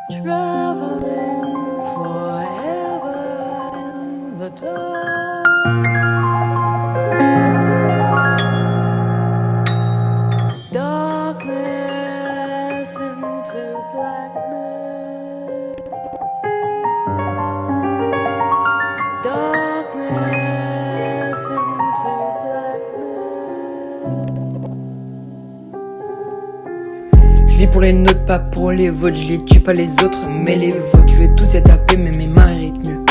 Traveling forever in the dark. Darkness into blackness. Darkness into blackness. Je vis pour les nôtres, pas pour les vôtres. Je les tue pas les autres, mais les vôtres. Je vais tous être tapés, mais mes mains méritent mieux.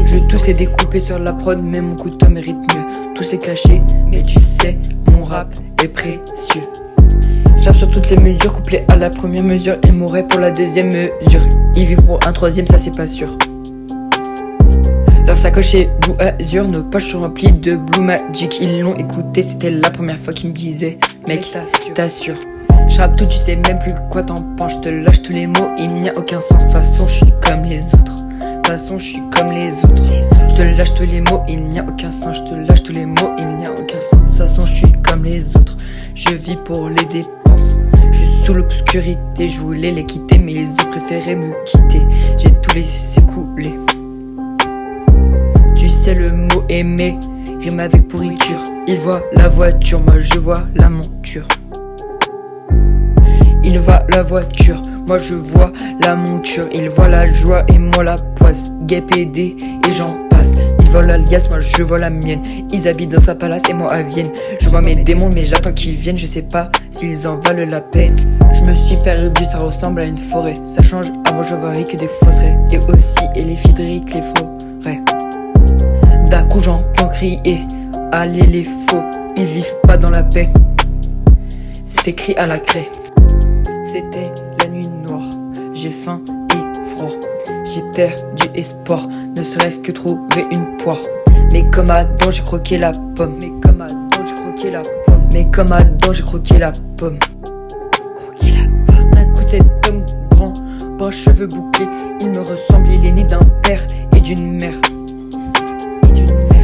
Je vais tous être découpé sur la prod, mais mon couteau mérite mieux. Tout c'est clashé, mais tu sais, mon rap est précieux. J'appe sur toutes les mesures, couplé à la première mesure. Ils mourraient pour la deuxième mesure. Ils vivent pour un troisième, ça c'est pas sûr. Leur sacoche est blue azur, nos poches sont remplies de blue magic. Ils l'ont écouté, c'était la première fois qu'ils me disaient mec, t'assures. Je rappe tout, tu sais même plus quoi t'en penses. Je te lâche tous les mots, il n'y a aucun sens. De toute façon, je suis comme les autres. De toute façon, je suis comme les autres. Je te lâche tous les mots, il n'y a aucun sens. Je te lâche tous les mots, il n'y a aucun sens. De toute façon, je suis comme les autres. Je vis pour les dépenses. Je suis sous l'obscurité, je voulais les quitter, mais ils ont préféré me quitter. J'ai tout laissé couler. Tu sais le mot aimer rime avec pourriture. Il voit la voiture, moi je vois la monture. Il voit la voiture, moi je vois la monture. Il voit la joie et moi la poisse. Gay PD et j'en passe. Ils volent l'alias, moi je vois la mienne. Ils habitent dans sa palace et moi à Vienne. Je vois mes démons mais j'attends qu'ils viennent. Je sais pas s'ils en valent la peine. Je me suis perdu, ça ressemble à une forêt. Ça change, avant je voyais que des fausserais. Et aussi éléphydriques, les forêts. D'un coup j'entends crier, allez les faux, ils vivent pas dans la paix. C'est écrit à la craie. C'était la nuit noire, j'ai faim et froid. J'ai perdu espoir, ne serait-ce que trouver une poire. Mais comme Adam j'ai croqué la pomme. Mais comme Adam j'ai croqué la pomme. Mais comme Adam j'ai croqué la pomme. Croqué la pomme. D'un coup cet homme grand, beaux cheveux bouclés. Il me ressemble, il est né d'un père et d'une mère.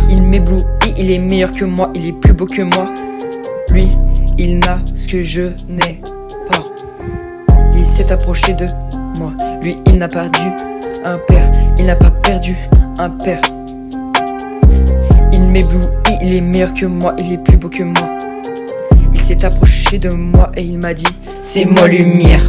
Il m'éblouit, il est meilleur que moi, il est plus beau que moi. Lui, il n'a ce que je n'ai pas. Il s'est approché de moi. Lui, il n'a perdu un père. Il n'a pas perdu un père. Il m'éblouit, il est meilleur que moi, il est plus beau que moi. Il s'est approché de moi et il m'a dit, c'est moi lumière.